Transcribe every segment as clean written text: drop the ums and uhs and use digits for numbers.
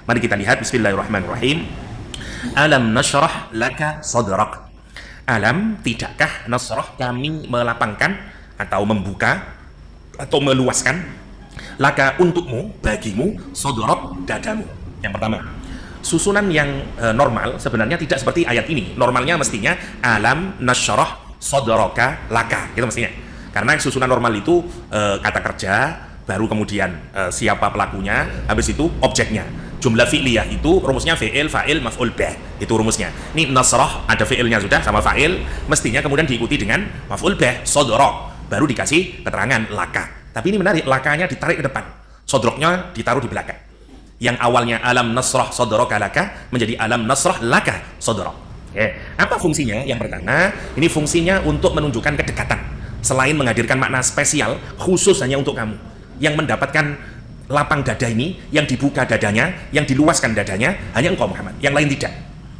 Mari kita lihat, bismillahirrahmanirrahim. Alam nashrah laka sadrak. Alam, tidakkah nasrah, kami melapangkan atau membuka atau meluaskan, laka, untukmu, bagimu, sadrak, dadamu. Yang pertama, susunan yang normal sebenarnya tidak seperti ayat ini. Normalnya mestinya alam nashrah sadraka laka, itu mestinya. Karena susunan normal itu kata kerja, baru kemudian siapa pelakunya, habis itu objeknya. Jumlah fi'liyah itu rumusnya fi'il, fa'il, maf'ul bih. Itu rumusnya. Ini nasrah, ada fi'ilnya sudah sama fa'il, mestinya kemudian diikuti dengan maf'ul bih, sadrak. Baru dikasih keterangan laka. Tapi ini menarik, lakanya ditarik ke depan. Sadraknya ditaruh di belakang. Yang awalnya alam nasrah sadraka laka menjadi alam nasrah laka sadrak. Apa fungsinya? Yang pertama, ini fungsinya untuk menunjukkan kedekatan. Selain menghadirkan makna spesial khusus hanya untuk kamu, yang mendapatkan lapang dada ini, yang dibuka dadanya, yang diluaskan dadanya, hanya engkau Muhammad, yang lain tidak.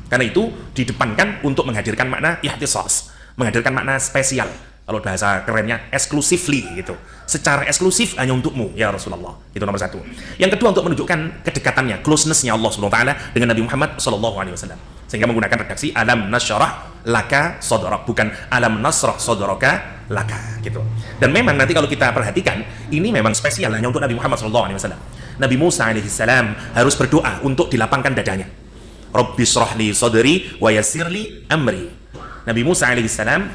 Karena itu didepankan untuk menghadirkan makna ihtisas, menghadirkan makna spesial. Kalau bahasa kerennya exclusively gitu, secara eksklusif hanya untukmu ya Rasulullah. Itu nomor satu. Yang kedua, untuk menunjukkan kedekatannya, closeness-nya Allah Subhanahu wa taala dengan Nabi Muhammad sallallahu alaihi wasallam. Sehingga menggunakan redaksi alam nasyrah laka sadrak, bukan alam nasrah sadraka laka gitu. Dan memang nanti kalau kita perhatikan, ini memang spesial hanya untuk Nabi Muhammad sallallahu alaihi wasallam. Nabi Musa alaihi salam harus berdoa untuk dilapangkan dadanya. Rabbi shrah li sadri wa yassir li amri. Nabi Musa alaihi salam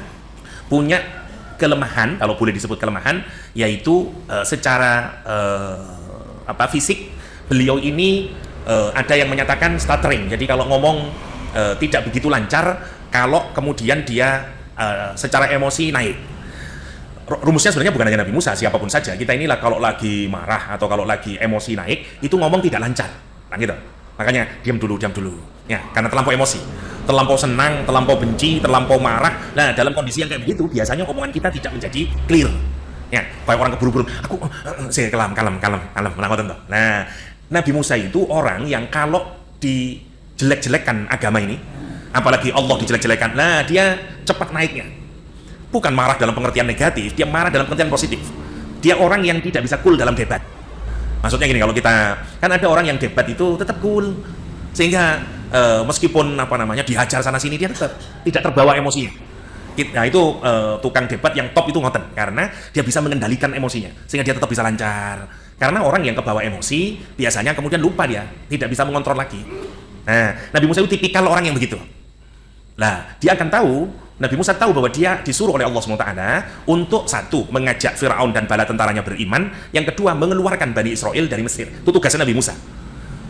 punya kelemahan, kalau boleh disebut kelemahan, yaitu secara fisik beliau ini ada yang menyatakan stuttering. Jadi kalau ngomong tidak begitu lancar, kalau kemudian dia secara emosi naik. Rumusnya sebenarnya bukan hanya Nabi Musa, siapapun saja. Kita inilah kalau lagi marah atau kalau lagi emosi naik, itu ngomong tidak lancar. Nah gitu. Makanya diam dulu. Ya, karena terlampau emosi, terlampau senang, terlampau benci, terlampau marah. Nah, dalam kondisi yang kayak begitu, biasanya omongan kita tidak menjadi clear. Ya, kayak orang keburu-buru. Aku kalem. Nah, Nabi Musa itu orang yang kalau dijelek-jelekan agama ini, apalagi Allah dijelek-jelekan, nah dia cepat naiknya. Bukan marah dalam pengertian negatif, dia marah dalam pengertian positif. Dia orang yang tidak bisa cool dalam debat. Maksudnya gini, kalau kita, kan ada orang yang debat itu tetap cool, sehingga meskipun dihajar sana sini, dia tetap tidak terbawa emosinya. Nah itu tukang debat yang top itu ngoten, karena dia bisa mengendalikan emosinya, sehingga dia tetap bisa lancar. Karena orang yang kebawa emosi biasanya kemudian lupa, dia tidak bisa mengontrol lagi. Nah, Nabi Musa itu tipikal orang yang begitu. Nah, dia akan tahu, Nabi Musa tahu bahwa dia disuruh oleh Allah SWT untuk satu, mengajak Fir'aun dan bala tentaranya beriman, yang kedua, mengeluarkan Bani Israel dari Mesir. Itu tugasnya Nabi Musa.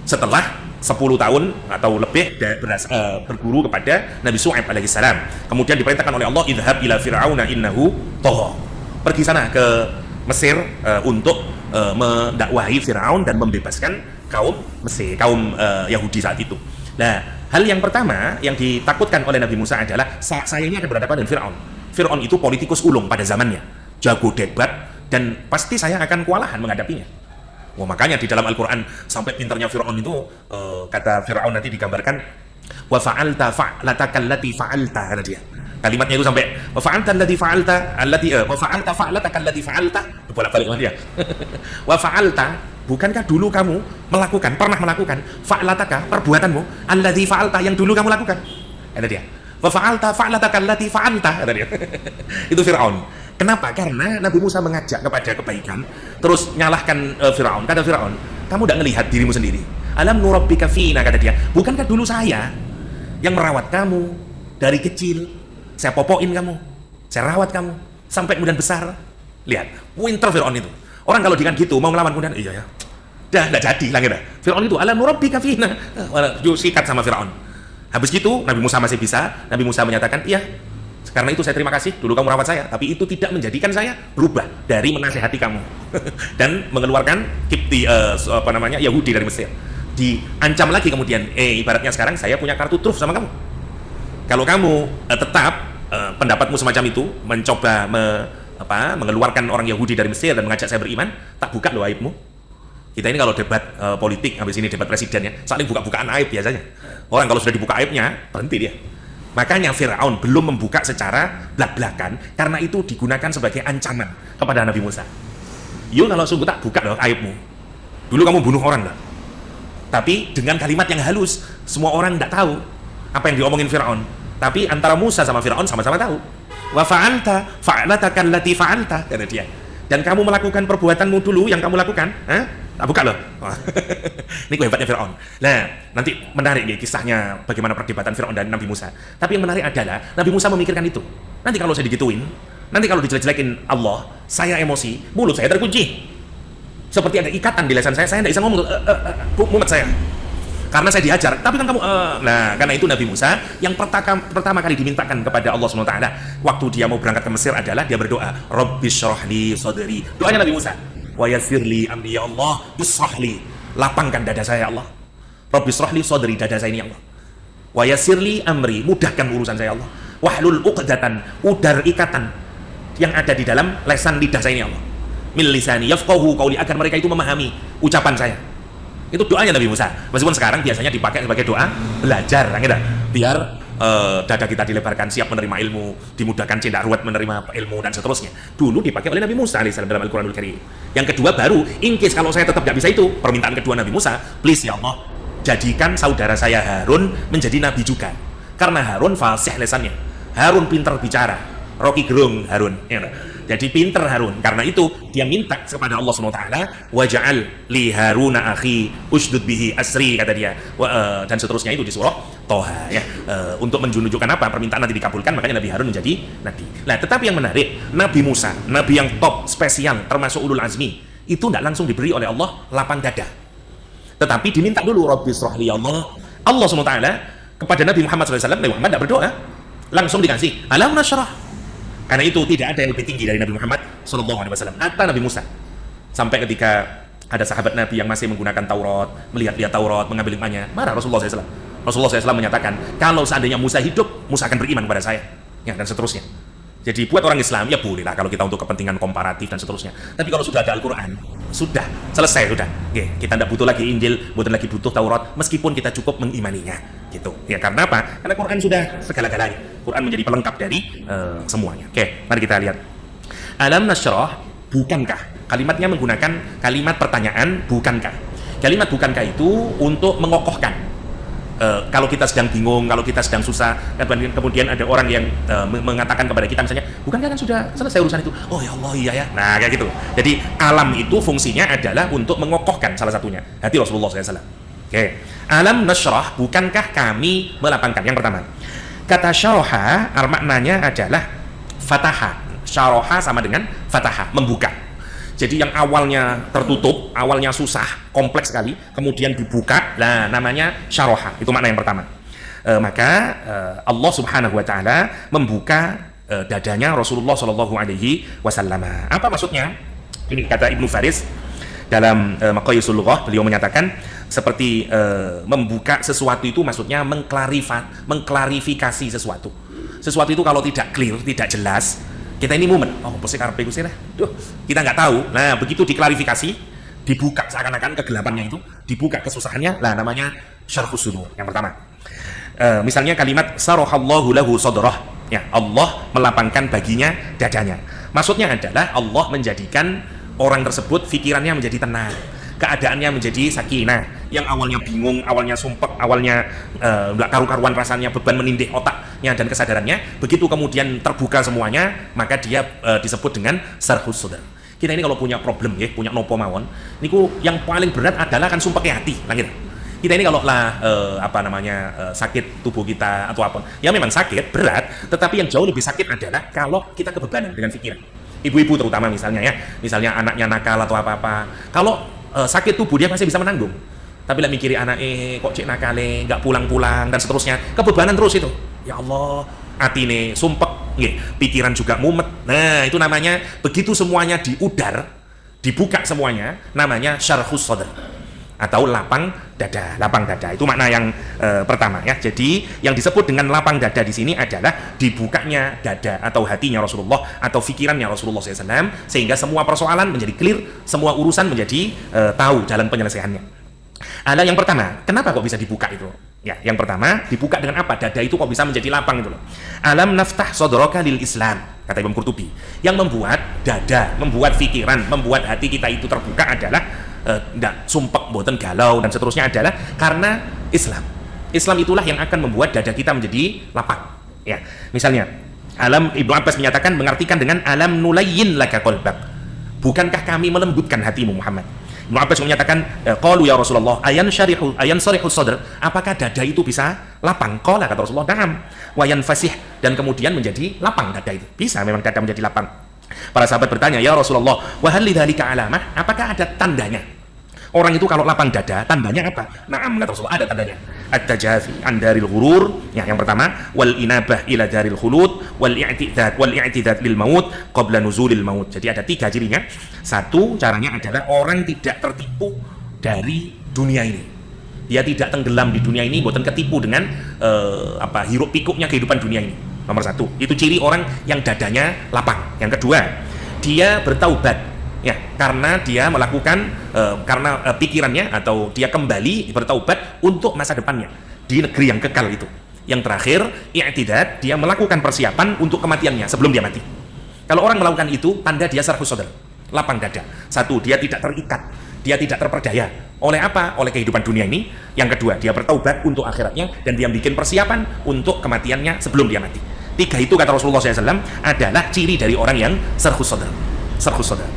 Setelah 10 tahun atau lebih berguru kepada Nabi Syuaib alaihissalam, kemudian diperintahkan oleh Allah, idhab ila fir'auna innahu tagha. Pergi sana ke Mesir untuk mendakwahi Fir'aun dan membebaskan kaum Mesir, kaum Yahudi saat itu. Nah, hal yang pertama yang ditakutkan oleh Nabi Musa adalah saya ini akan berhadapan dengan Fir'aun. Fir'aun itu politikus ulung pada zamannya, jago debat, dan pasti saya akan kewalahan menghadapinya. Makanya di dalam Al-Quran sampai pintarnya Fir'aun itu, kata Fir'aun nanti digambarkan, wa fa'alta fa'lataka allati fa'alta, kata dia. Kalimatnya itu sampai wa fa'alta allati fa'alta wa fa'alta fa'lataka allati fa'alta, bolak-balik sama dia. Wa fa'alta, bukankah dulu kamu pernah melakukan fa'lataka, perbuatanmu, allati fa'alta, yang dulu kamu lakukan, kata dia. Wa fa'alta fa'lataka allati fa'alta, kata dia. Itu Fir'aun. Kenapa? Karena Nabi Musa mengajak kepada kebaikan, terus nyalahkan Fir'aun. Kata Fir'aun, kamu tidak melihat dirimu sendiri? Alam nurabbika fina, kata dia. Bukankah dulu saya yang merawat kamu dari kecil, saya popoin kamu, saya rawat kamu sampai kemudian besar. Lihat, pintar Fir'aun itu. Orang kalau dengan gitu mau melawan kemudian, iya ya, dah tidak jadi lah gitu. Fir'aun itu alam nurabbika fina, sikat sama Fir'aun. Habis gitu Nabi Musa masih bisa. Nabi Musa menyatakan, iya, karena itu saya terima kasih, dulu kamu rawat saya, tapi itu tidak menjadikan saya berubah dari menasehati kamu dan mengeluarkan Yahudi dari Mesir. Diancam lagi kemudian, ibaratnya sekarang saya punya kartu truf sama kamu. Kalau kamu tetap pendapatmu semacam itu, mencoba mengeluarkan orang Yahudi dari Mesir dan mengajak saya beriman, tak buka loh aibmu. Kita ini kalau debat politik, habis ini debat presiden ya, saling buka-bukaan aib biasanya. Orang kalau sudah dibuka aibnya, berhenti dia. Makanya Fir'aun belum membuka secara belak-belakan, karena itu digunakan sebagai ancaman kepada Nabi Musa. Yo, kalau sungguh tak buka loh aibmu. Dulu kamu bunuh orang lah. Tapi dengan kalimat yang halus, semua orang tidak tahu apa yang diomongin Fir'aun. Tapi antara Musa sama Fir'aun sama-sama tahu. Wa fa'alta fa'lataka allati fa'alta, kata dia. Dan kamu melakukan perbuatanmu dulu yang kamu lakukan. Tak buka loh. Ini hebatnya Fir'aun. Nah, nanti menarik ya kisahnya bagaimana perdebatan Fir'aun dan Nabi Musa. Tapi yang menarik adalah Nabi Musa memikirkan itu. Nanti kalau saya digituin, nanti kalau dijelek-jelekin Allah, saya emosi, mulut saya terkunci. Seperti ada ikatan di lisan saya tidak bisa ngomong, mumet saya. Karena saya diajar, tapi kan kamu, nah karena itu Nabi Musa yang pertama kali dimintakan kepada Allah SWT waktu dia mau berangkat ke Mesir adalah dia berdoa, Rabbi syrahli sadri. Doanya Nabi Musa, wa yassirli amri ya Allah, bisrahli, lapangkan dada saya ya Allah. Rabbi syrahli sadri, dada saya ini ya Allah. Wa yassirli amri, mudahkan urusan saya ya Allah. Wahlul uqdatan, udar ikatan yang ada di dalam lesan lidah saya ini ya Allah. Min lisani yafqahu qauli, agar mereka itu memahami ucapan saya. Itu doanya Nabi Musa. Meskipun sekarang biasanya dipakai sebagai doa belajar, gitu. Biar dada kita dilebarkan, siap menerima ilmu, dimudahkan cendak ruwet menerima ilmu dan seterusnya. Dulu dipakai oleh Nabi Musa alaihissalam dalam Al-Qur'anul Karim. Yang kedua baru, in case kalau saya tetap tidak bisa itu, permintaan kedua Nabi Musa, please ya Allah, jadikan saudara saya Harun menjadi nabi juga. Karena Harun fasih lesannya. Harun pintar bicara. Rocky Gerung Harun, ya. Jadi pinter Harun. Karena itu dia minta kepada Allah SWT, waja'al li Haruna akhi ushdud bihi asri, kata dia. Dan seterusnya itu di surah Toha, ya. Untuk menunjukkan apa permintaan nanti dikabulkan, makanya Nabi Harun menjadi nabi. Nah, tetapi yang menarik, Nabi Musa, nabi yang top spesial termasuk ulul azmi, itu tidak langsung diberi oleh Allah lapang dada. Tetapi diminta dulu, Rabbi syrahli ya Allah. Allah SWT kepada Nabi Muhammad SAW, Nabi Muhammad tidak berdoa, langsung dikasih alam nasyrah. Karena itu tidak ada yang lebih tinggi dari Nabi Muhammad SAW. Kata Nabi Musa, sampai ketika ada sahabat Nabi yang masih menggunakan Taurat, melihat-lihat Taurat, mengambil hikmahnya, marah Rasulullah SAW. Rasulullah SAW menyatakan, kalau seandainya Musa hidup, Musa akan beriman kepada saya, ya, dan seterusnya. Jadi buat orang Islam, ya bolehlah kalau kita untuk kepentingan komparatif dan seterusnya. Tapi kalau sudah ada Al-Quran, sudah selesai, sudah. Kita tidak butuh lagi Injil, bukan lagi butuh Taurat, meskipun kita cukup mengimaninya, gitu. Ya karena apa? Karena Quran sudah segala-galanya. Quran menjadi pelengkap dari semuanya. Oke, mari kita lihat. Alam nasyrah, bukankah? Kalimatnya menggunakan kalimat pertanyaan, bukankah? Kalimat bukankah itu untuk mengokohkan. Kalau kita sedang bingung, kalau kita sedang susah, kemudian ada orang yang mengatakan kepada kita misalnya, bukankah kan sudah selesai urusan itu? Oh ya Allah, iya ya. Nah kayak gitu. Jadi alam itu fungsinya adalah untuk mengokohkan salah satunya hati Rasulullah SAW. Oke. Alam nasyrah, bukankah kami melapangkan? Yang pertama, kata syaraha maknanya adalah fataha. Syaraha sama dengan fataha, membuka. Jadi yang awalnya tertutup, awalnya susah, kompleks sekali, kemudian dibuka, nah namanya syaraha. Itu makna yang pertama. Maka Allah Subhanahu wa taala membuka dadanya Rasulullah Shallallahu alaihi wasallam. Apa maksudnya? Ini kata Ibnu Faris dalam Maqayisul Lughah, beliau menyatakan seperti membuka sesuatu itu maksudnya mengklarifikasi sesuatu. Sesuatu itu kalau tidak clear, tidak jelas, kita ini mumet, oh posisi karpe gue sih lah, kita nggak tahu. Nah begitu diklarifikasi, dibuka seakan-akan kegelapannya itu, dibuka kesusahannya, lah namanya syarhus sudur. Yang pertama, misalnya kalimat sarahallahu lahu sadrah, ya Allah melapangkan baginya dadanya. Maksudnya adalah Allah menjadikan orang tersebut pikirannya menjadi tenang, keadaannya menjadi sakinah. Yang awalnya bingung, awalnya sumpek, awalnya nggak karu-karuan rasanya, beban menindih otaknya dan kesadarannya, begitu kemudian terbuka semuanya, maka dia disebut dengan sarhus sudar. Kita ini kalau punya problem ya, punya nopo mawon, niku yang paling berat adalah kan sumpek hati, lah gitu. Kita ini kalau lah sakit tubuh kita atau apa, ya memang sakit berat, tetapi yang jauh lebih sakit adalah kalau kita kebebanan dengan pikiran. Ibu-ibu terutama misalnya ya, misalnya anaknya nakal atau apa-apa, kalau sakit tubuh dia masih bisa menanggung, tapi lah mikiri anak kok cek nakale nggak pulang-pulang dan seterusnya, kebebanan terus itu. Ya Allah, hati nih sumpek, pikiran juga mumet. Nah itu namanya begitu semuanya diudar, dibuka semuanya, namanya syarhus sadr atau lapang dada. Lapang dada itu makna yang pertama ya. Jadi yang disebut dengan lapang dada di sini adalah dibukanya dada atau hatinya Rasulullah atau pikirannya Rasulullah SAW, sehingga semua persoalan menjadi clear, semua urusan menjadi tahu jalan penyelesaiannya. Ada yang pertama, kenapa kok bisa dibuka itu? Ya, yang pertama dibuka dengan apa? Dada itu kok bisa menjadi lapang itu loh. Alam naftah sadraka lil Islam, kata Imam Qurtubi. Yang membuat dada, membuat pikiran, membuat hati kita itu terbuka adalah ndak sumpek, mboten galau dan seterusnya adalah karena Islam. Islam itulah yang akan membuat dada kita menjadi lapang. Ya, misalnya Ibnu Abbas mengartikan dengan alam nulayyin laka qalbak. Bukankah kami melembutkan hatimu Muhammad? Ibnu Abbas menyatakan, qalu ya Rasulullah, ayan sarihu sadr, apakah dada itu bisa lapang? Qala, kata Rasulullah, na'am, wa yanfasih, dan kemudian menjadi lapang dada itu. Bisa memang dada menjadi lapang. Para sahabat bertanya, ya Rasulullah, wa hal lidzalika alamah? Apakah ada tandanya? Orang itu kalau lapang dada, tandanya apa? Na'am, kata Rasulullah, ada tandanya. At-tajafi an daril ghurur, ya, yang pertama, wal inabah ila daril khulud, wal i'tidad lil maut qabla nuzulil maut. Jadi ada 3 cirinya. Satu, caranya adalah orang tidak tertipu dari dunia ini. Dia tidak tenggelam di dunia ini, bukan ketipu dengan hiruk pikuknya kehidupan dunia ini. Nomor 1, itu ciri orang yang dadanya lapang. Yang kedua, dia bertaubat. Ya, karena dia melakukan pikirannya atau dia kembali bertaubat untuk masa depannya di negeri yang kekal itu. Yang terakhir, i'tidad, dia melakukan persiapan untuk kematiannya sebelum dia mati. Kalau orang melakukan itu, tanda dia sarhus sadr, lapang dada. Satu, dia tidak terikat, dia tidak terperdaya. Oleh apa? Oleh kehidupan dunia ini. Yang kedua, dia bertaubat untuk akhiratnya dan dia bikin persiapan untuk kematiannya sebelum dia mati. 3 itu, kata Rasulullah SAW, adalah ciri dari orang yang sarhus sadr. Sarhus sadr.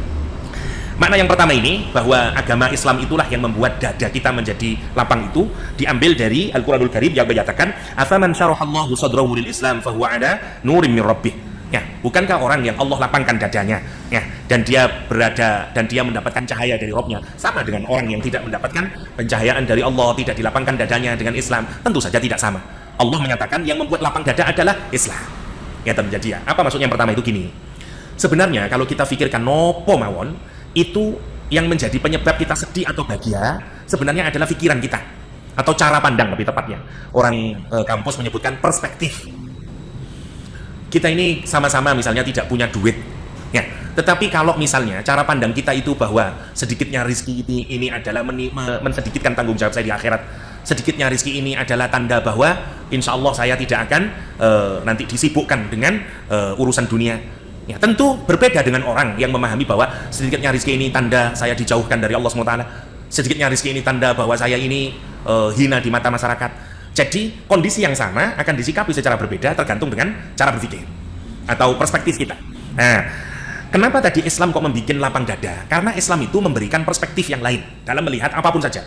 Makna yang pertama ini, bahwa agama Islam itulah yang membuat dada kita menjadi lapang, itu diambil dari Al-Quranul Karim yang menyatakan, afaman syarahallahu sadrahu lil Islam fahuwa ala nurim min rabbih. Ya, bukankah orang yang Allah lapangkan dadanya, ya, dan dia mendapatkan cahaya dari Rabbnya, sama dengan orang yang tidak mendapatkan pencahayaan dari Allah, tidak dilapangkan dadanya dengan Islam? Tentu saja tidak sama. Allah menyatakan yang membuat lapang dada adalah Islam. Ya, terjadi ya. Apa maksudnya yang pertama itu gini? Sebenarnya kalau kita pikirkan nopo mawon, itu yang menjadi penyebab kita sedih atau bahagia sebenarnya adalah pikiran kita atau cara pandang, lebih tepatnya. Orang kampus menyebutkan perspektif. Kita ini sama-sama misalnya tidak punya duit, ya, tetapi kalau misalnya cara pandang kita itu bahwa sedikitnya rezeki ini adalah mensedikitkan tanggung jawab saya di akhirat, sedikitnya rezeki ini adalah tanda bahwa insya Allah saya tidak akan nanti disibukkan dengan urusan dunia. Ya, tentu berbeda dengan orang yang memahami bahwa sedikitnya rezeki ini tanda saya dijauhkan dari Allah SWT. Sedikitnya rezeki ini tanda bahwa saya ini hina di mata masyarakat. Jadi kondisi yang sama akan disikapi secara berbeda tergantung dengan cara berpikir atau perspektif kita. Nah, kenapa tadi Islam kok membuat lapang dada? Karena Islam itu memberikan perspektif yang lain dalam melihat apapun saja.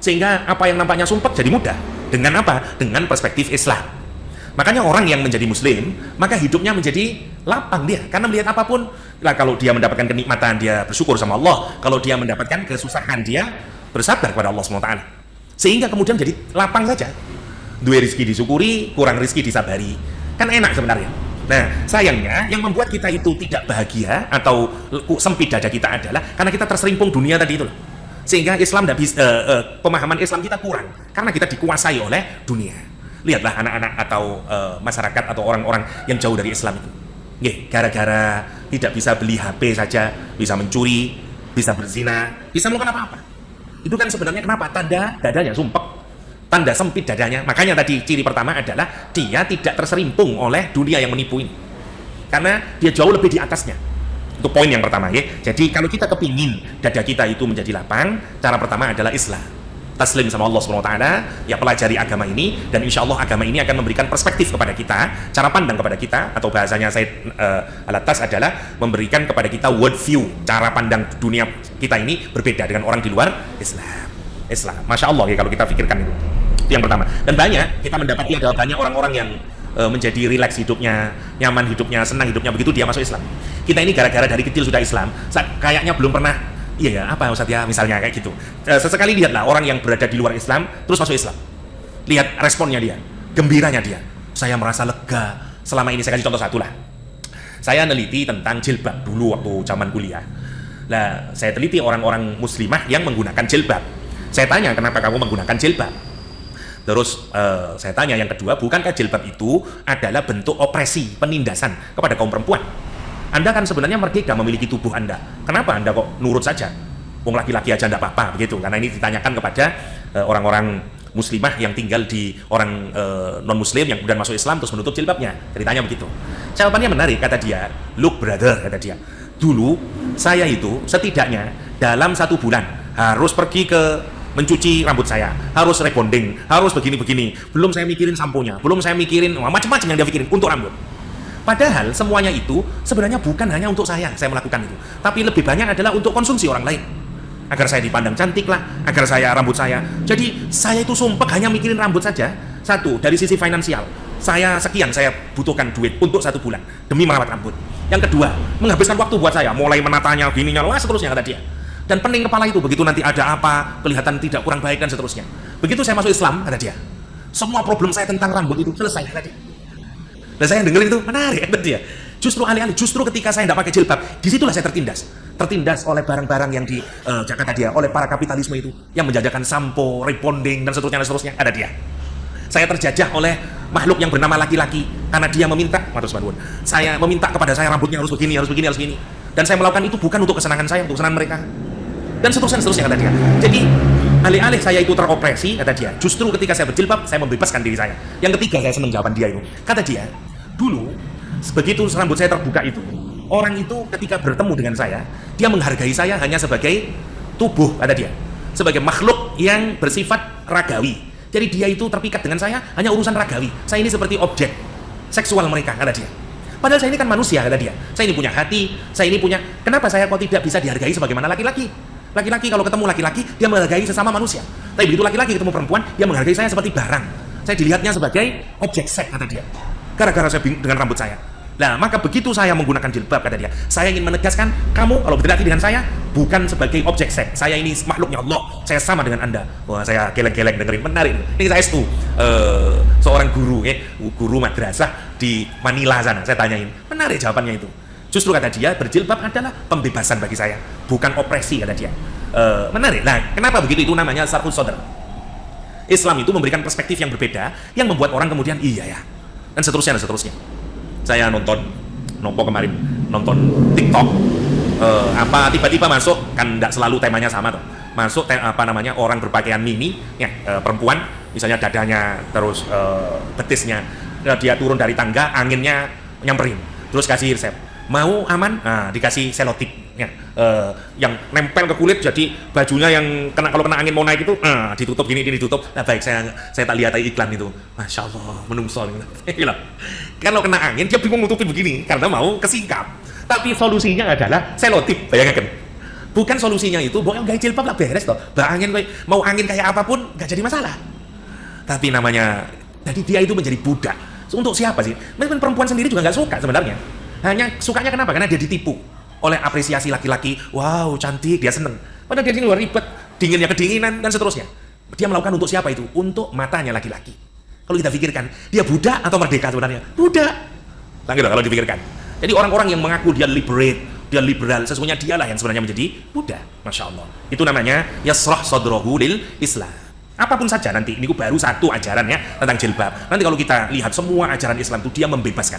Sehingga apa yang nampaknya sumpek jadi mudah. Dengan apa? Dengan perspektif Islam. Makanya orang yang menjadi muslim, maka hidupnya menjadi lapang dia. Karena melihat apapun, lah, kalau dia mendapatkan kenikmatan, dia bersyukur sama Allah. Kalau dia mendapatkan kesusahan, dia bersabar kepada Allah SWT. Sehingga kemudian jadi lapang saja. Dua rezeki disyukuri, kurang rezeki disabari. Kan enak sebenarnya. Nah, sayangnya yang membuat kita itu tidak bahagia atau sempit dada kita adalah karena kita terserimpung dunia tadi itu. Sehingga Islam tidak bisa, pemahaman Islam kita kurang. Karena kita dikuasai oleh dunia. Lihatlah anak-anak atau masyarakat atau orang-orang yang jauh dari Islam itu. Gara-gara tidak bisa beli HP saja, bisa mencuri, bisa berzina, bisa melakukan apa-apa. Itu kan sebenarnya kenapa? Tanda dadanya sumpek, tanda sempit dadanya. Makanya tadi ciri pertama adalah dia tidak terserimpung oleh dunia yang menipu ini. Karena dia jauh lebih di atasnya. Itu poin yang pertama, ya. Jadi kalau kita kepingin dada kita itu menjadi lapang, cara pertama adalah Islam. Taslim sama Allah SWT, ya, pelajari agama ini, dan insya Allah agama ini akan memberikan perspektif kepada kita, cara pandang kepada kita, atau bahasanya Said Alatas adalah memberikan kepada kita world view, cara pandang dunia kita ini berbeda dengan orang di luar Islam. Masya Allah, ya, kalau kita pikirkan itu yang pertama. Dan banyak, kita mendapati ada banyak orang-orang yang menjadi rileks hidupnya, nyaman hidupnya, senang hidupnya, begitu dia masuk Islam. Kita ini gara-gara dari kecil sudah Islam, kayaknya belum pernah. Iya ya, apa Ustaz ya, misalnya kayak gitu. Sesekali lihatlah orang yang berada di luar Islam terus masuk Islam. Lihat responnya dia, gembiranya dia. Saya merasa lega. Selama ini saya kasih contoh satu lah. Saya neliti tentang jilbab dulu waktu zaman kuliah. Lah, saya teliti orang-orang muslimah yang menggunakan jilbab. Saya tanya, kenapa kamu menggunakan jilbab? Terus saya tanya yang kedua, bukankah jilbab itu adalah bentuk opresi, penindasan kepada kaum perempuan? Anda kan sebenarnya merdeka memiliki tubuh Anda. Kenapa Anda kok nurut saja? Wong laki-laki aja enggak apa-apa, begitu. Karena ini ditanyakan kepada orang-orang muslimah yang tinggal di orang non-muslim yang kemudian masuk Islam terus menutup jilbabnya. Ceritanya begitu. Jawabannya menarik, kata dia. Look brother, kata dia. Dulu saya itu setidaknya dalam 1 bulan harus pergi ke mencuci rambut saya, harus rebonding, harus begini-begini. Belum saya mikirin samponya, belum saya mikirin macam-macam yang dia pikirin untuk rambut. Padahal semuanya itu sebenarnya bukan hanya untuk saya melakukan itu, tapi lebih banyak adalah untuk konsumsi orang lain. Agar saya dipandang cantik lah, agar saya rambut saya. Jadi saya itu sumpah hanya mikirin rambut saja. Satu, dari sisi finansial, saya sekian saya butuhkan duit untuk 1 bulan demi merawat rambut. Yang kedua, menghabiskan waktu buat saya, mulai menatanya, gininya, lah seterusnya kata dia. Dan pening kepala itu, begitu nanti ada apa, kelihatan tidak kurang baik dan seterusnya. Begitu saya masuk Islam, kata dia, semua problem saya tentang rambut itu selesai, kata dia. Dan saya dengerin itu, menarik, kata dia. Justru alih-alih, justru ketika saya tidak pakai jilbab, disitulah saya tertindas oleh barang-barang yang di kata dia, oleh para kapitalisme itu, yang menjajakan sampo, rebonding, dan seterusnya, ada dia. Saya terjajah oleh makhluk yang bernama laki-laki, karena dia meminta, saya meminta kepada saya rambutnya harus begini, harus begini, harus begini. Dan saya melakukan itu bukan untuk kesenangan saya, untuk kesenangan mereka. Dan seterusnya kata dia. Jadi alih-alih saya itu teropresi, kata dia, justru ketika saya berjilbab saya membebaskan diri saya. Yang ketiga, saya senang jawaban dia itu. Kata dia, dulu begitu rambut saya terbuka itu, orang itu ketika bertemu dengan saya, dia menghargai saya hanya sebagai tubuh, kata dia, sebagai makhluk yang bersifat ragawi. Jadi dia itu terpikat dengan saya hanya urusan ragawi. Saya ini seperti objek seksual mereka, kata dia. Padahal saya ini kan manusia, kata dia. Saya ini punya hati, saya ini punya. Kenapa saya kok tidak bisa dihargai sebagaimana laki-laki? Laki-laki kalau ketemu laki-laki, dia menghargai sesama manusia. Tapi begitu laki-laki ketemu perempuan, dia menghargai saya seperti barang. Saya dilihatnya sebagai objek seks, kata dia. Gara-gara saya bingung dengan rambut saya. Nah, maka begitu saya menggunakan jilbab, kata dia, saya ingin menegaskan, kamu kalau berlatih dengan saya, bukan sebagai objek seks. Saya ini makhluknya Allah. Saya sama dengan Anda. Wah, saya geleng-geleng dengerin, menarik. Ini saya itu seorang guru, guru madrasah di Manila sana. Saya tanyain, menarik jawabannya itu. Justru kata dia, berjilbab adalah pembebasan bagi saya, bukan opresi, kata dia. Menarik. Nah, kenapa begitu? Itu namanya sarfus sodr. Islam itu memberikan perspektif yang berbeda, yang membuat orang kemudian iya ya, dan seterusnya. Saya nonton TikTok, tiba-tiba masuk, kan tidak selalu temanya sama tuh. Masuk orang berpakaian mini, ya, perempuan, misalnya dadanya, terus betisnya, dia turun dari tangga, anginnya nyamperin, terus kasih resep. Mau aman? Nah, dikasih selotip, ya, yang nempel ke kulit, jadi bajunya yang kalau kena angin mau naik itu, ditutup gini ditutup. Nah, baik, saya tak lihat iklan itu, masya Allah, menungso gitu. Kalau kena angin dia bingung nutupi begini karena mau kesingkap. Tapi solusinya adalah selotip, bayangkan. Bukan solusinya itu, boy gaya jilbab lah beres toh. Mau angin kayak apapun nggak jadi masalah. Tapi namanya, jadi dia itu menjadi budak. Untuk siapa sih? Meskipun perempuan sendiri juga nggak suka sebenarnya. Hanya sukanya kenapa? Karena dia ditipu oleh apresiasi laki-laki. Wow, cantik, dia seneng. Padahal dia di luar ribet, dinginnya kedinginan dan seterusnya. Dia melakukan untuk siapa itu? Untuk matanya laki-laki. Kalau kita pikirkan, dia budak atau merdeka sebenarnya? Budak. Nah, gitu kalau dipikirkan. Jadi orang-orang yang mengaku dia liberate, dia liberal, sesungguhnya dialah yang sebenarnya menjadi budak. Masya Allah. Itu namanya yasrah sadrohu lil Islam. Apapun saja nanti, ini baru satu ajaran ya tentang jilbab. Nanti kalau kita lihat semua ajaran Islam itu dia membebaskan.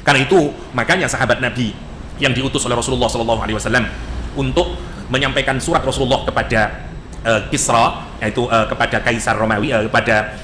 Karena itu makanya sahabat Nabi yang diutus oleh Rasulullah SAW untuk menyampaikan surat Rasulullah kepada Kisra, yaitu kepada Kaisar Romawi, kepada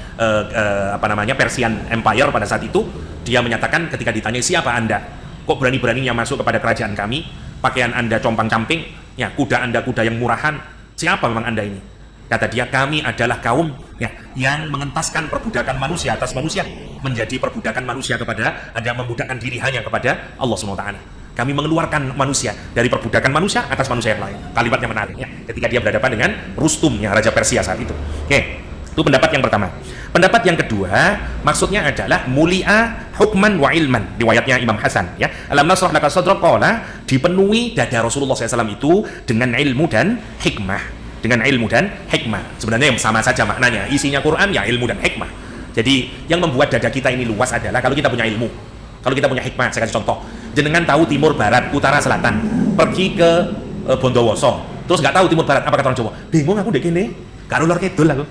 Persian Empire pada saat itu, dia menyatakan ketika ditanya siapa Anda, kok berani-beraninya masuk kepada kerajaan kami, pakaian Anda compang-camping, ya, kuda Anda kuda yang murahan, siapa memang Anda ini? Kata dia, kami adalah kaum ya, yang mengentaskan perbudakan manusia atas manusia menjadi perbudakan manusia kepada, ada membudakkan diri hanya kepada Allah SWT. Kami mengeluarkan manusia dari perbudakan manusia atas manusia yang lain. Kalimatnya menarik ya, ketika dia berhadapan dengan Rustum, ya, Raja Persia saat itu. Oke, itu pendapat yang pertama. Pendapat yang kedua, maksudnya adalah mulia hukman wa ilman, riwayatnya Imam Hasan ya. Alam nasrah laka sadrak, qala, dipenuhi dada Rasulullah SAW itu dengan ilmu dan hikmah. Dengan ilmu dan hikmah. Sebenarnya yang sama saja maknanya. Isinya Quran ya ilmu dan hikmah. Jadi yang membuat dada kita ini luas adalah kalau kita punya ilmu, kalau kita punya hikmah. Saya kasih contoh. Jenengan tahu timur, barat, utara, selatan. Pergi ke Bondowoso, terus nggak tahu timur barat apa kata orang Jawa. Bingung aku dek ini, gak lor kidul aku.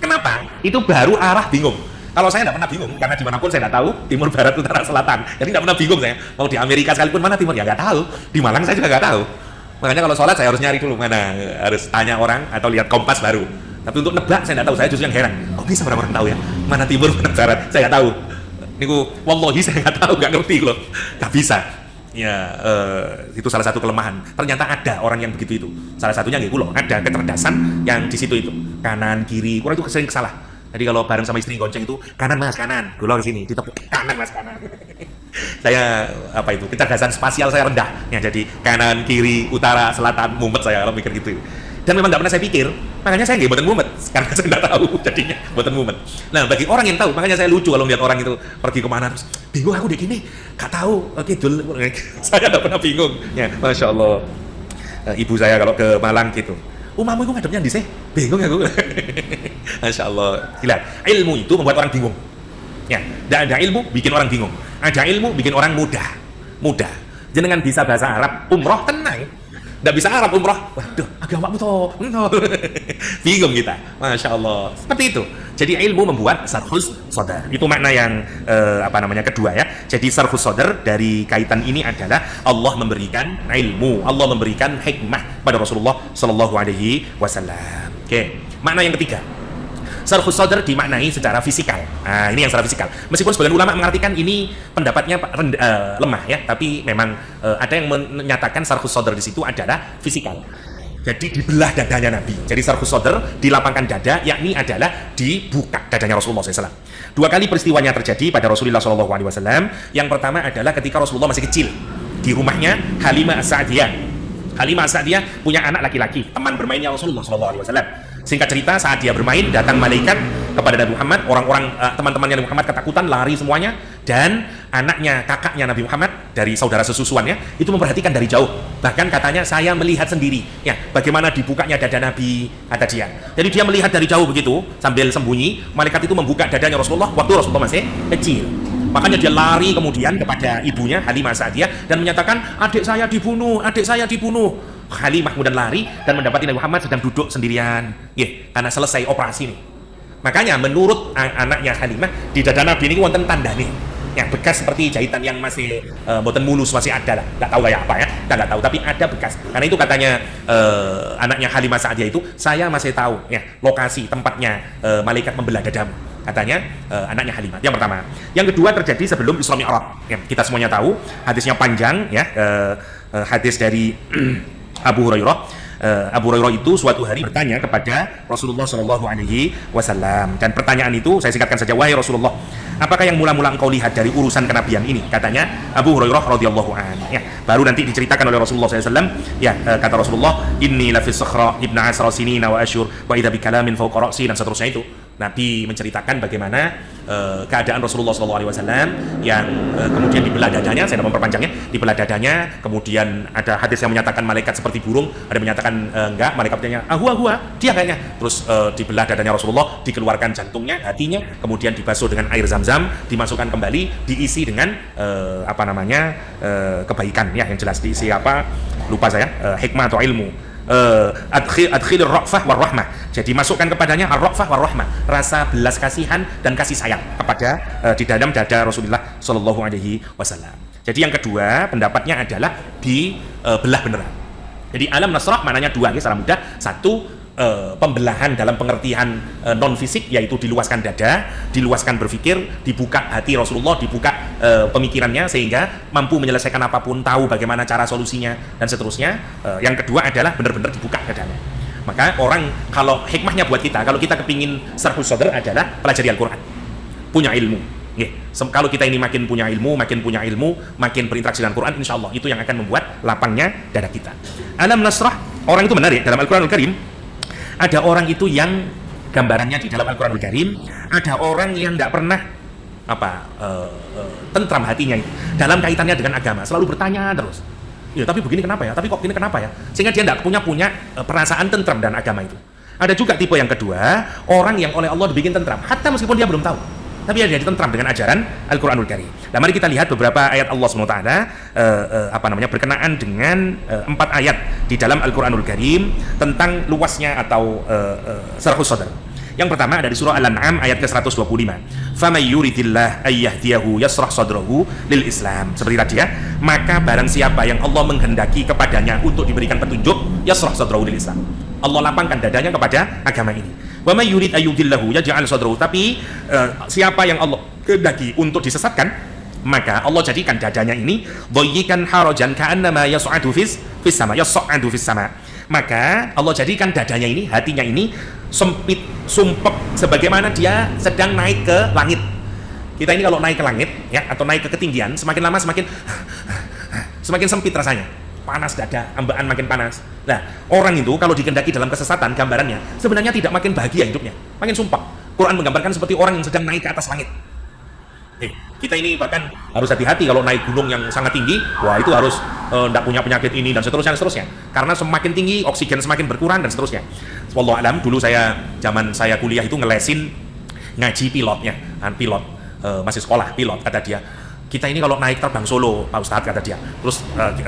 Kenapa? Itu baru arah bingung. Kalau saya tidak pernah bingung, karena dimanapun saya tidak tahu timur, barat, utara, selatan. Jadi tidak pernah bingung saya. Mau di Amerika sekalipun mana timur ya nggak tahu. Di Malang saya juga nggak tahu. Makanya kalau sholat saya harus nyari dulu mana, harus tanya orang atau lihat kompas baru. Tapi untuk nebak saya tidak tahu, saya justru yang heran. Kok bisa orang-orang tahu ya? Mana timur, mana barat? Saya nggak tahu. Niku wallahi saya nggak tahu, nggak ngerti loh. Nggak bisa. Ya, itu salah satu kelemahan. Ternyata ada orang yang begitu itu. Salah satunya nggih kula, ada kecerdasan yang di situ itu. Kanan, kiri, kurang itu sering salah. Jadi kalau bareng sama istri gonceng itu, kanan Mas, kanan. Kula ke sini, ditepuk kanan Mas, kanan. Saya apa itu? Kecerdasan spasial saya rendah. Ya, jadi kanan, kiri, utara, selatan, mumet saya kalau mikir gitu. Dan memang nggak pernah saya pikir, makanya saya nggak buatan mumet karena saya nggak tahu jadinya buatan mumet. Nah, bagi orang yang tahu, makanya saya lucu kalau lihat orang itu pergi kemana terus bingung aku deh gini, nggak tahu, kidul. Saya nggak pernah bingung. Ya, masya Allah. Ibu saya kalau ke Malang gitu, umamu itu ngadepnya di sini, bingung aku. Masya Allah. Gila, ilmu itu membuat orang bingung. Ya, tidak ada ilmu bikin orang bingung. Ada ilmu bikin orang mudah. Jenengan bisa bahasa Arab, umroh tenang. Nggak bisa Arab umroh, waduh agamamu toh bingung kita, masya Allah. Seperti itu. Jadi ilmu membuat sarhus sodar. Itu makna yang kedua ya. Jadi sarhus sodar dari kaitan ini adalah Allah memberikan ilmu, Allah memberikan hikmah pada Rasulullah Shallallahu Alaihi Wasallam. Oke, makna yang ketiga. Sarhus sodar dimaknai secara fisikal. Nah, ini yang secara fisikal. Meskipun sebagian ulama mengartikan ini pendapatnya lemah ya, tapi memang ada yang menyatakan sarhus sodar di situ adalah fisikal. Jadi dibelah dadanya Nabi. Jadi sarhus sodar dilapangkan dada, yakni adalah dibuka dadanya Rasulullah SAW. Dua kali peristiwanya terjadi pada Rasulullah SAW. Yang pertama adalah ketika Rasulullah masih kecil di rumahnya Halimah As-Sa'diyah. Halimah As-Sa'diyah punya anak laki-laki, teman bermainnya Rasulullah SAW. Singkat cerita, saat dia bermain, datang malaikat kepada Nabi Muhammad. Orang-orang teman-temannya Nabi Muhammad ketakutan, lari semuanya. Dan anaknya, kakaknya Nabi Muhammad dari saudara sesusuannya itu memperhatikan dari jauh. Bahkan katanya, saya melihat sendiri ya bagaimana dibukanya dada Nabi, kata dia. Jadi dia melihat dari jauh begitu sambil sembunyi. Malaikat itu membuka dadanya Rasulullah waktu Rasulullah masih kecil. Makanya dia lari kemudian kepada ibunya Halimah Sa'diyah dan menyatakan, adik saya dibunuh, adik saya dibunuh. Halimah kemudian lari dan mendapati Nabi Muhammad sedang duduk sendirian, karena selesai operasi nih. Makanya menurut anaknya Halimah, di dada Nabi ini wonten tanda nih, yang bekas seperti jahitan yang masih boten mulus, masih ada lah. Nggak tahu kayak apa ya, kita nggak tahu, tapi ada bekas. Karena itu katanya anaknya Halimah Sa'diyah itu, saya masih tahu ya lokasi tempatnya malaikat membelah dadamu. Katanya anaknya Halimah. Yang pertama. Yang kedua terjadi sebelum Isra Mi'raj. Ya, kita semuanya tahu, hadisnya panjang ya, hadis dari Abu Hurairah. Abu Hurairah itu suatu hari bertanya kepada Rasulullah Shallallahu Alaihi Wasallam, dan pertanyaan itu saya singkatkan saja, wahai Rasulullah, apakah yang mula-mula engkau lihat dari urusan kenabian ini? Katanya Abu Hurairah radhiyallahu anhu. Ya, baru nanti diceritakan oleh Rasulullah SAW. Ya, kata Rasulullah, inni lafis sakhra ibna asra sinina wa asyur wa idza bikalamin fawqa ra'si, dan seterusnya itu. Nabi menceritakan bagaimana keadaan Rasulullah SAW yang kemudian dibelah dadanya. Saya tidak memperpanjangnya. Dibelah dadanya, kemudian ada hadis yang menyatakan malaikat seperti burung, ada yang menyatakan enggak, malaikatnya ahua, dia kayaknya. Terus dibelah dadanya Rasulullah, dikeluarkan jantungnya, hatinya, kemudian dibasuh dengan air zam-zam, dimasukkan kembali, diisi dengan kebaikan ya, yang jelas diisi apa? Lupa saya, hikmah atau ilmu. Adkhil ar-ra'fah war-rahmah. Jadi masukkan kepadanya ar-ra'fah war-rahmah, rasa belas kasihan dan kasih sayang kepada di dalam dada Rasulullah Shallallahu Alaihi Wasallam. Jadi yang kedua pendapatnya adalah dibelah beneran. Jadi alam nasrah maknanya dua, secara mudah. Satu, pembelahan dalam pengertian non fisik, yaitu diluaskan dada, diluaskan berpikir, dibuka hati Rasulullah, dibuka pemikirannya sehingga mampu menyelesaikan apapun, tahu bagaimana cara solusinya dan seterusnya. Yang kedua adalah benar-benar dibuka dadanya. Maka orang, kalau hikmahnya buat kita, kalau kita kepingin sarhus sadr adalah pelajari Al-Quran, punya ilmu. Kalau kita ini makin punya ilmu, makin berinteraksi dengan Quran, insya Allah itu yang akan membuat lapangnya dada kita. Alam nasrah, orang itu benar ya, dalam Al-Quranul Karim ada orang itu yang gambarannya di dalam Al-Quranul Karim, ada orang yang tidak pernah tentram hatinya itu dalam kaitannya dengan agama, selalu bertanya terus. Ya, tapi begini kenapa ya? Tapi kok gini kenapa ya? Sehingga dia tidak punya perasaan tentram dan agama itu. Ada juga tipe yang kedua, orang yang oleh Allah dibikin tentram, hatta meskipun dia belum tahu, tapi dia tentram dengan ajaran Al-Quranul Karim. Nah, mari kita lihat beberapa ayat Allah SWT berkenaan dengan 4 ayat di dalam Al-Quranul Karim tentang luasnya atau sarhus sadr. Yang pertama ada di surah Al-An'am ayat ke-125. Faman yuridillah ayyahdiyahu yasrah sadrahu lil Islam. Seperti tadi ya, maka barang siapa yang Allah menghendaki kepadanya untuk diberikan petunjuk, yasrah sadrahu lil Islam, Allah lapangkan dadanya kepada agama ini. Wa may yurid ayyudillahu yaj'al sadrahu, tapi siapa yang Allah kehendaki untuk disesatkan, maka Allah jadikan dadanya ini dhayyikan harajan ka'annama yas'adu fis sama, yas'adu fis sama. Maka Allah jadikan dadanya ini, hatinya ini sempit, sumpek, sebagaimana dia sedang naik ke langit. Kita ini kalau naik ke langit ya, atau naik ke ketinggian, semakin lama semakin sempit rasanya, panas dada, ambaan makin panas. Nah, orang itu kalau dikendaki dalam kesesatan, gambarannya sebenarnya tidak makin bahagia hidupnya, makin sumpah. Quran menggambarkan seperti orang yang sedang naik ke atas langit. Kita ini bahkan harus hati-hati kalau naik gunung yang sangat tinggi. Wah, itu harus tidak punya penyakit ini dan seterusnya. Karena semakin tinggi oksigen semakin berkurang dan seterusnya. Wallahu alam, dulu zaman saya kuliah itu ngelesin ngaji pilotnya, pilot masih sekolah pilot, kata dia. Kita ini kalau naik terbang Solo, Pak Ustadz, kata dia. Terus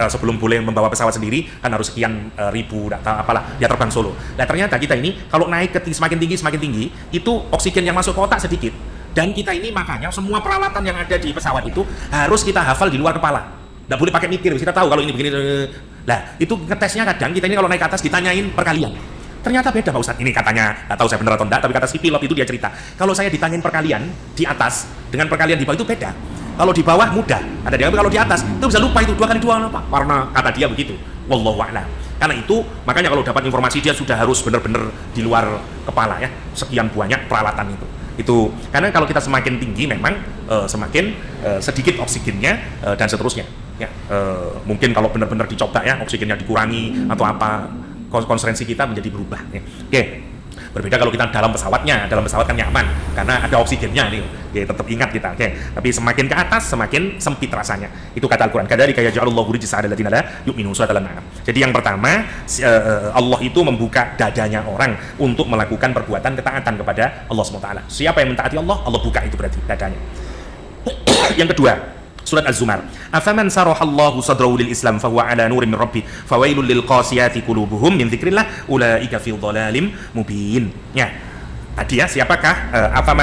sebelum boleh membawa pesawat sendiri kan harus sekian ribu, apalah, ya terbang Solo. Nah, ternyata kita ini kalau naik semakin tinggi, itu oksigen yang masuk ke otak sedikit. Dan kita ini makanya semua peralatan yang ada di pesawat itu harus kita hafal di luar kepala. Nggak boleh pakai mikir, kita tahu kalau ini begini. Nah, itu ngetesnya kadang kita ini kalau naik ke atas ditanyain perkalian. Ternyata beda Pak Ustadz. Ini katanya, nggak tahu saya benar atau enggak, tapi kata si pilot itu dia cerita. Kalau saya ditanyain perkalian di atas dengan perkalian di bawah itu beda. Kalau di bawah mudah, ada dia, kalau di atas itu bisa lupa itu 2 kali 2 apa? Karena kata dia begitu. Wallahu a'lam. Karena itu makanya kalau dapat informasi dia sudah harus benar-benar di luar kepala ya. Sekian banyak peralatan itu karena kalau kita semakin tinggi memang semakin sedikit oksigennya dan seterusnya ya. Mungkin kalau benar-benar dicoba ya oksigennya dikurangi atau apa, konsentrasi kita menjadi berubah ya. Oke. Berbeda kalau kita dalam pesawat kan nyaman karena ada oksigennya nih. Ya, tetap ingat kita. Oke. Tapi semakin ke atas semakin sempit rasanya. Itu kata Al-Qur'an. Kadzalika yaj'alullahu rijsa 'alal ladzina la yu'minun, surat Al-An'am. Jadi yang pertama Allah itu membuka dadanya orang untuk melakukan perbuatan ketaatan kepada Allah SWT. Siapa yang mentaati Allah, Allah buka itu berarti dadanya. Yang kedua, surat Az-Zumar. Afaman sarahallahu sadrahu lil Islam fahuwa ala nurin min rabbi fawailul lil qasiyati qulubuhum min dzikrillah ulaika fi dhalalim mubin. Ya. Tadi ya, siapakah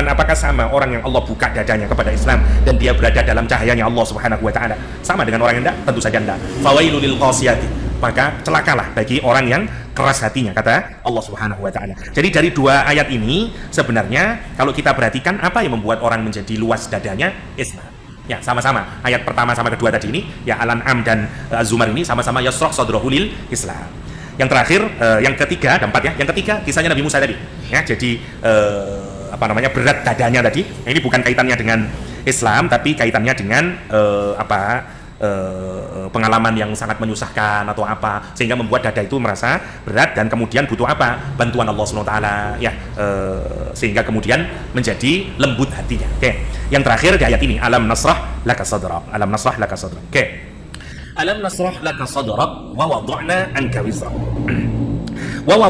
apakah sama orang yang Allah buka dadanya kepada Islam dan dia berada dalam cahayanya Allah Subhanahu wa taala sama dengan orang yang enggak? Tentu saja enggak. Fawailul lil qasiyati, maka celakalah bagi orang yang keras hatinya, kata Allah Subhanahu wa taala. Jadi dari dua ayat ini sebenarnya kalau kita perhatikan apa yang membuat orang menjadi luas dadanya? Islam. Ya, sama-sama. Ayat pertama sama kedua tadi ini, ya Al-An'am dan Az-Zumar ini sama-sama yasrah sadrahu lil Islam. Yang terakhir, yang ketiga, ada 4 ya. Yang ketiga kisahnya Nabi Musa tadi. Ya, jadi berat dadanya tadi. Nah, ini bukan kaitannya dengan Islam, tapi kaitannya dengan pengalaman yang sangat menyusahkan atau apa, sehingga membuat dada itu merasa berat dan kemudian butuh apa? Bantuan Allah SWT ya, sehingga kemudian menjadi lembut hatinya. Oke. Yang terakhir di ayat ini, alam nasrah laka sadrak. Alam nasrah laka sadrak. Oke. Alam nasrah laka sadrak wa wada'na anka wizrak. Wa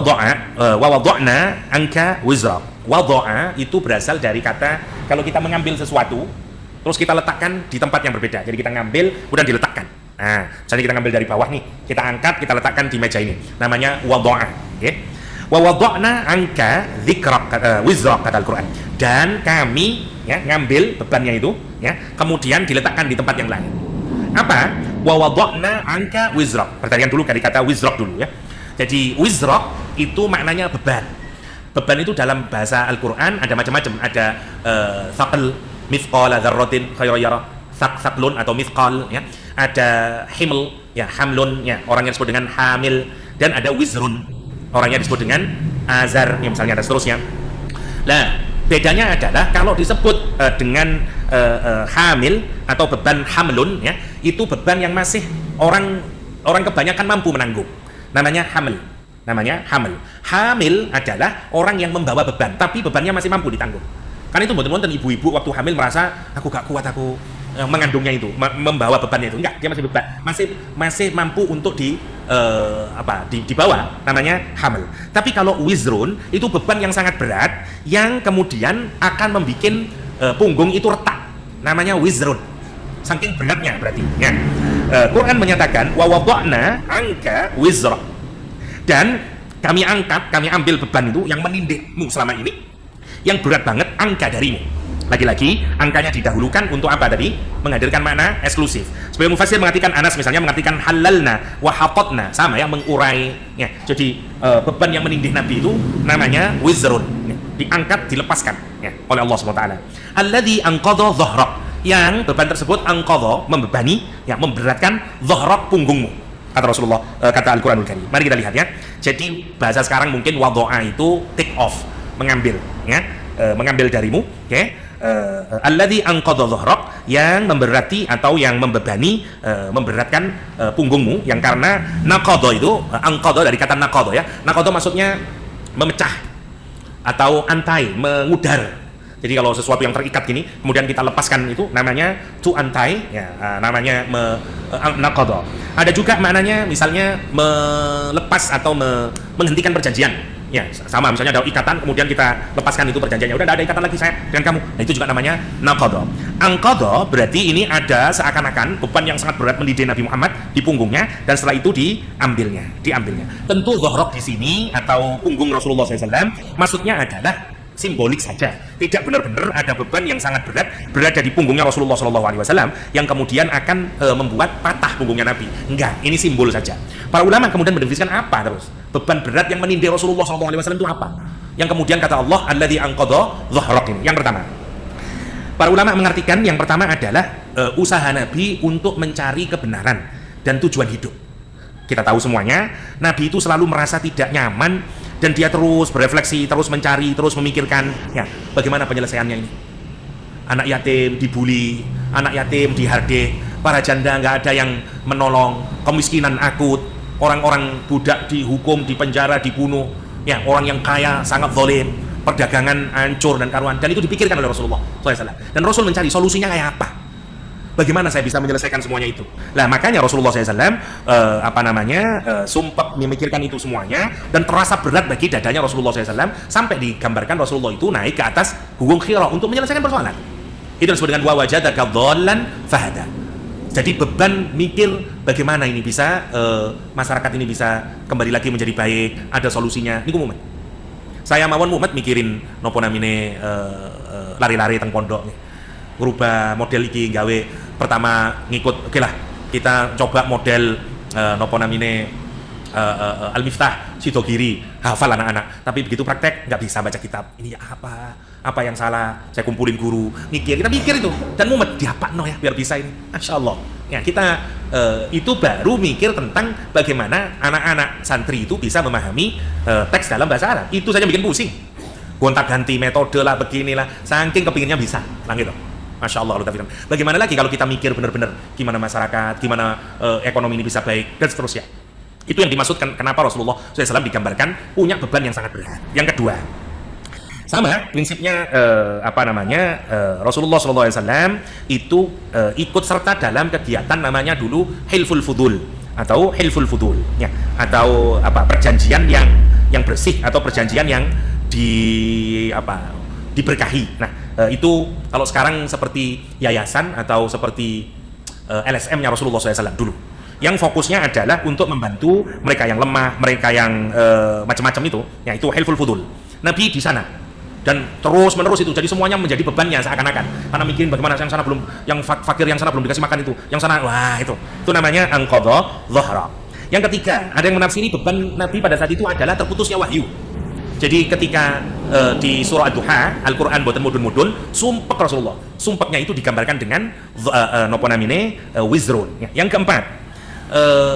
wada'na anka wizrak. Wada'a itu berasal dari kata kalau kita mengambil sesuatu terus kita letakkan di tempat yang berbeda. Jadi kita ngambil, kemudian diletakkan. Nah, misalnya kita ngambil dari bawah nih, kita angkat, kita letakkan di meja ini. Namanya wada'a. Okay? Wa wada'na anka wizrak, kata Al-Quran. Dan kami ya ngambil bebannya itu, ya, kemudian diletakkan di tempat yang lain. Apa? Wa wada'na anka wizrak. Perhatikan dulu dari kata wizrak dulu ya. Jadi wizrak itu maknanya beban. Beban itu dalam bahasa Al-Quran ada macam-macam. Ada thaqal, mithqala dzarratin khairan yara, thaqlun atau mithqal ya. Ada himl ya, hamlun ya, orang yang disebut dengan hamil, dan ada wizrun, orangnya disebut dengan azar ya, misalnya, dan seterusnya. Nah, bedanya adalah kalau disebut dengan hamil atau beban hamlun ya, itu beban yang masih orang kebanyakan mampu menanggung. Namanya hamil. Namanya hamil. Hamil adalah orang yang membawa beban, tapi bebannya masih mampu ditanggung. Kan itu betul-betul ibu-ibu waktu hamil merasa aku gak kuat, aku mengandungnya itu, membawa bebannya itu. Enggak, dia masih beban, masih mampu untuk dibawa. Namanya hamil. Tapi kalau wizrun itu beban yang sangat berat yang kemudian akan membuat punggung itu retak. Namanya wizrun. Saking beratnya berarti ya. Quran menyatakan wa wada'na anka wizra. Dan kami angkat, kami ambil beban itu yang menindihmu selama ini, yang berat banget, angka darimu. Lagi-lagi angkanya didahulukan untuk apa tadi? Menghadirkan makna eksklusif. Sebagai mufassir mengartikan, Anas misalnya mengartikan halalna wa hatatna, sama ya, mengurai ya. Jadi beban yang menindih Nabi itu namanya wizrun ya. Diangkat, dilepaskan ya oleh Allah SWT. Alladzi anqadha dhahrak, yang beban tersebut angqadha, membebani, ya, memberatkan dhahrak punggungmu. Kata Rasulullah, kata Al-Qur'anul Karim. Mari kita lihat ya. Jadi bahasa sekarang mungkin wadha'a itu take off, mengambil, ya, mengambil darimu, oke. Alladzi anqadha dhahrak, yang memberati atau yang membebani, memberatkan punggungmu, yang karena naqadha itu anqadha dari kata naqadha, ya. Naqadha maksudnya memecah atau antai, mengudar. Jadi kalau sesuatu yang terikat gini kemudian kita lepaskan, itu namanya to antai, ya, namanya naqadha. Ada juga maknanya misalnya melepas atau menghentikan perjanjian. Ya, sama, misalnya ada ikatan kemudian kita lepaskan itu perjanjiannya, udah tidak ada ikatan lagi saya dengan kamu. Nah, itu juga namanya naqadha. Anqadha berarti ini ada seakan-akan beban yang sangat berat mendidik Nabi Muhammad di punggungnya, dan setelah itu diambilnya. Tentu dhahrak di sini atau punggung Rasulullah SAW maksudnya adalah simbolik saja, tidak benar-benar ada beban yang sangat berat berada di punggungnya Rasulullah SAW yang kemudian akan membuat patah punggungnya Nabi. Enggak, ini simbol saja. Para ulama kemudian mendefinisikan apa terus beban berat yang menindih Rasulullah SAW itu apa, yang kemudian kata Allah alladzi anqadha dhahrak ini. Yang pertama, para ulama mengartikan yang pertama adalah usaha Nabi untuk mencari kebenaran dan tujuan hidup. Kita tahu semuanya, Nabi itu selalu merasa tidak nyaman, dan dia terus berefleksi, terus mencari, terus memikirkan, ya, bagaimana penyelesaiannya ini. Anak yatim dibully, anak yatim dihardik, para janda nggak ada yang menolong, kemiskinan akut, orang-orang budak dihukum, dipenjara, dibunuh, ya, orang yang kaya sangat zalim, perdagangan hancur dan karuan, dan itu dipikirkan oleh Rasulullah SAW. Dan Rasul mencari solusinya kayak apa? Bagaimana saya bisa menyelesaikan semuanya itu? Nah, makanya Rasulullah SAW sumpah memikirkan itu semuanya, dan terasa berat bagi dadanya Rasulullah SAW, sampai digambarkan Rasulullah itu naik ke atas gunung Hira untuk menyelesaikan persoalan. Itu disebut dengan wa wajadaka dhallan fahada. Jadi beban mikir bagaimana ini bisa masyarakat ini bisa kembali lagi menjadi baik, ada solusinya. Ini Muhammad. Saya mawon Muhammad mikirin nopo namine lari-lari teng pondok nih. Ngerubah model iki gawe pertama ngikut, oke lah kita coba model nopo namine Al-Miftah Sidogiri, hafal anak-anak, tapi begitu praktek nggak bisa baca kitab. Ini apa yang salah, saya kumpulin guru, kita mikir itu, dan mumet diapakno ya biar bisa ini. Masya Allah ya, kita itu baru mikir tentang bagaimana anak-anak santri itu bisa memahami teks dalam bahasa Arab. Itu saja bikin pusing, gonta-ganti metode lah, beginilah, saking kepinginnya bisa lah gitu. Masya Allah. Bagaimana lagi kalau kita mikir benar-benar gimana masyarakat, gimana ekonomi ini bisa baik, dan seterusnya. Itu yang dimaksudkan kenapa Rasulullah SAW digambarkan punya beban yang sangat berat. Yang kedua, sama prinsipnya Rasulullah SAW itu ikut serta dalam kegiatan namanya dulu Hilful Fudul atau Hilful Fudul, ya, atau perjanjian yang bersih atau perjanjian yang diberkahi. Nah, itu kalau sekarang seperti yayasan atau seperti LSM-nya Rasulullah SAW dulu, yang fokusnya adalah untuk membantu mereka yang lemah, mereka yang macam-macam itu, ya, itu Hilful Fudul. Nabi di sana, dan terus menerus itu, jadi semuanya menjadi bebannya seakan-akan, karena mikirin bagaimana yang sana belum, yang fakir yang sana belum dikasih makan itu, yang sana, wah itu namanya anqadha dhahrak. Yang ketiga, ada yang menafsiri beban Nabi pada saat itu adalah terputusnya wahyu. Jadi ketika di surah Ad-Duha, Al-Quran boten mudun-mudun, sumpek Rasulullah, sumpeknya itu digambarkan dengan wizrun. Yang keempat,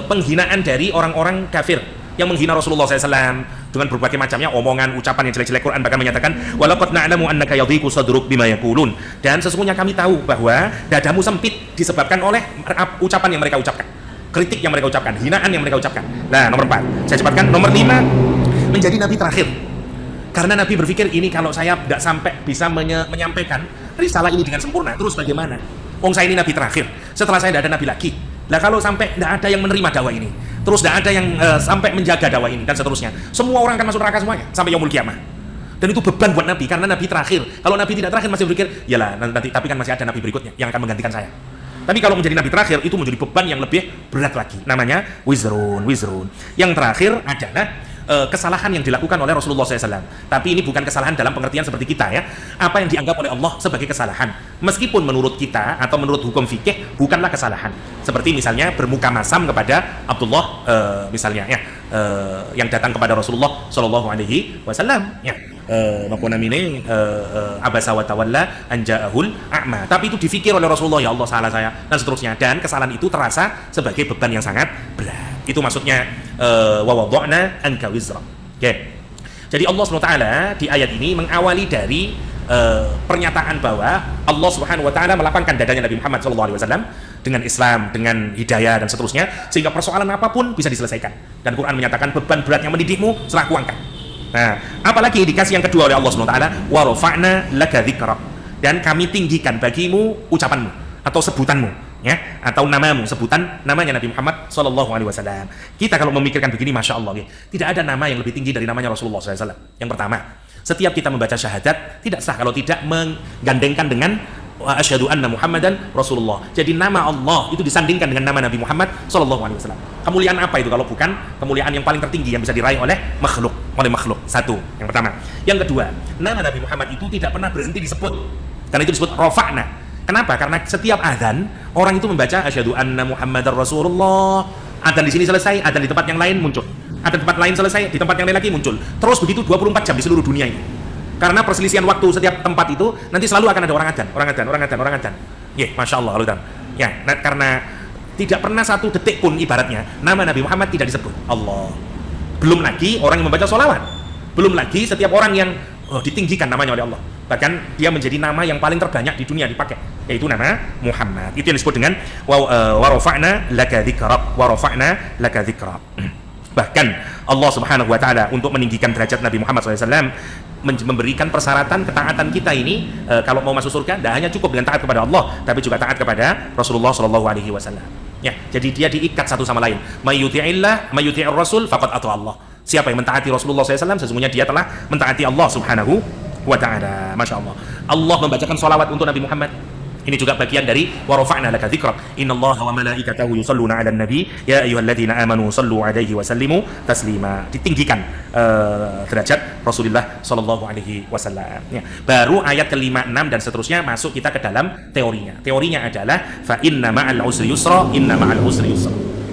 penghinaan dari orang-orang kafir yang menghina Rasulullah SAW dengan berbagai macamnya omongan, ucapan yang jelek-jelek. Quran bahkan menyatakan walaqad na'lamu annaka yadhiqu sadruk bima yaqulun, dan sesungguhnya kami tahu bahwa dadamu sempit disebabkan oleh ucapan yang mereka ucapkan, kritik yang mereka ucapkan, hinaan yang mereka ucapkan. Nah, nomor 4 saya cepatkan. Nomor 5, menjadi nabi terakhir, karena Nabi berpikir ini kalau saya tidak sampai bisa menyampaikan risalah ini dengan sempurna, terus bagaimana? Saya ini nabi terakhir, setelah saya tidak ada nabi lagi. Lah kalau sampai tidak ada yang menerima dakwah ini, terus tidak ada yang sampai menjaga dakwah ini, dan seterusnya, semua orang akan masuk neraka semuanya sampai yaumul kiamah. Dan itu beban buat Nabi, karena Nabi terakhir. Kalau Nabi tidak terakhir masih berpikir, yalah nanti, tapi kan masih ada Nabi berikutnya yang akan menggantikan saya. Tapi kalau menjadi Nabi terakhir, itu menjadi beban yang lebih berat lagi, namanya wizrun. Yang terakhir adalah kesalahan yang dilakukan oleh Rasulullah SAW. Tapi ini bukan kesalahan dalam pengertian seperti kita, ya. Apa yang dianggap oleh Allah sebagai kesalahan, meskipun menurut kita atau menurut hukum fikih bukanlah kesalahan. Seperti misalnya bermuka masam kepada Abdullah misalnya, ya, yang datang kepada Rasulullah SAW, ya. napa namine abasa wa tawalla anja'ahul a'ma. Tapi itu difikir oleh Rasulullah, ya Allah salah saya dan seterusnya, dan kesalahan itu terasa sebagai beban yang sangat berat. Itu maksudnya wa wada'na anka wizra. Oke. Jadi Allah SWT di ayat ini mengawali dari pernyataan bahwa Allah Subhanahu wa taala melapangkan dadanya Nabi Muhammad SAW dengan Islam, dengan hidayah dan seterusnya, sehingga persoalan apapun bisa diselesaikan. Dan Quran menyatakan beban berat yang mendidikmu serah kuangkan. Nah, apalagi indikasi yang kedua oleh Allah SWT, wa rafa'na laka dzikrak, dan kami tinggikan bagimu ucapanmu atau sebutanmu, ya, atau namamu, sebutan namanya Nabi Muhammad SAW. Kita kalau memikirkan begini, masya Allah, ya, tidak ada nama yang lebih tinggi dari namanya Rasulullah SAW. Yang pertama, setiap kita membaca syahadat tidak sah kalau tidak menggandengkan dengan asyhadu anna Muhammadan Rasulullah. Jadi nama Allah itu disandingkan dengan nama Nabi Muhammad SAW. Kemuliaan apa itu kalau bukan kemuliaan yang paling tertinggi yang bisa diraih oleh makhluk, Satu, yang pertama. Yang kedua, nama Nabi Muhammad itu tidak pernah berhenti disebut, karena itu disebut rafa'na. Kenapa? Karena setiap azan orang itu membaca asyhadu anna Muhammadar Rasulullah. Azan di sini selesai, azan di tempat yang lain muncul. Ada tempat lain selesai, di tempat yang lain lagi muncul. Terus begitu 24 jam di seluruh dunia ini. Karena perselisihan waktu setiap tempat itu nanti selalu akan ada orang adzan. Ya, masya Allah, ya, karena tidak pernah satu detik pun ibaratnya nama Nabi Muhammad tidak disebut Allah. Belum lagi orang yang membaca sholawat. Belum lagi setiap orang yang ditinggikan namanya oleh Allah. Bahkan dia menjadi nama yang paling terbanyak di dunia dipakai, yaitu nama Muhammad. Itu yang disebut dengan wa rafa'na laka dzikrak. Bahkan Allah Subhanahu wa taala untuk meninggikan derajat Nabi Muhammad SAW memberikan persyaratan ketaatan kita ini, kalau mau masuk surga tidak hanya cukup dengan taat kepada Allah, tapi juga taat kepada Rasulullah SAW. Ya, jadi dia diikat satu sama lain. May yuti'ir rasul faqad ata Allah. Siapa yang mentaati Rasulullah SAW, sesungguhnya dia telah mentaati Allah Subhanahu wa ta'ala. Masya Allah. Allah membacakan sholawat untuk Nabi Muhammad. Ini juga bagian dari wa rafa'na laka dzikrak. Innallaha wa malaikatahu yusholluna 'alan nabi ya ayyuhalladzina amanu shallu 'alaihi wa sallimu taslima. Ditinggikan derajat Rasulullah sallallahu alaihi wasallam. Ya. Baru ayat ke-5, 6 dan seterusnya masuk kita ke dalam teorinya. Teorinya adalah fa inna ma'al usri yusra,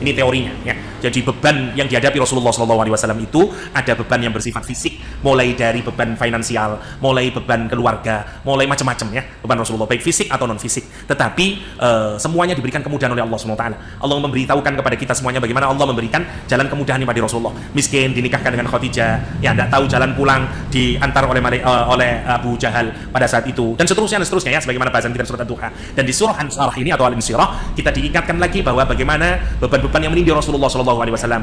Ini teorinya, ya. Jadi beban yang dihadapi Rasulullah SAW itu ada beban yang bersifat fisik, mulai dari beban finansial, mulai beban keluarga, mulai macam-macam, ya, beban Rasulullah baik fisik atau non fisik. Tetapi semuanya diberikan kemudahan oleh Allah SWT. Allah memberitahukan kepada kita semuanya bagaimana Allah memberikan jalan kemudahan kepada Rasulullah. Miskin dinikahkan dengan Khadijah, ya, tidak tahu jalan pulang diantar oleh Abu Jahal pada saat itu, dan seterusnya, ya, sebagaimana bahasan kita surat Ad-Duha. Dan di surah An-Sarah ini atau Al-Insyirah kita diingatkan lagi bahwa bagaimana beban yang menindih Rasulullah SAW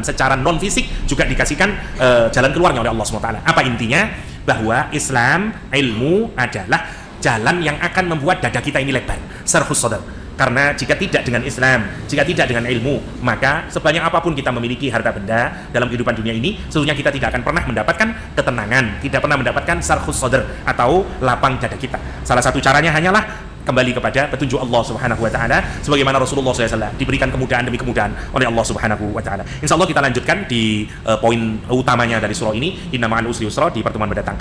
secara non fisik juga dikasihkan jalan keluarnya oleh Allah SWT. Apa intinya? Bahwa Islam, ilmu adalah jalan yang akan membuat dada kita ini lebar, sarhus sadar. Karena jika tidak dengan Islam, jika tidak dengan ilmu, maka sebanyak apapun kita memiliki harta benda dalam kehidupan dunia ini, sesungguhnya kita tidak akan pernah mendapatkan ketenangan, tidak pernah mendapatkan sarhus sadar atau lapang dada kita. Salah satu caranya hanyalah kembali kepada petunjuk Allah Subhanahu wa taala, sebagaimana Rasulullah SAW diberikan kemudahan demi kemudahan oleh Allah Subhanahu wa taala. Insyaallah kita lanjutkan di poin utamanya dari surah ini, inna ma'al usri yusra, di pertemuan mendatang.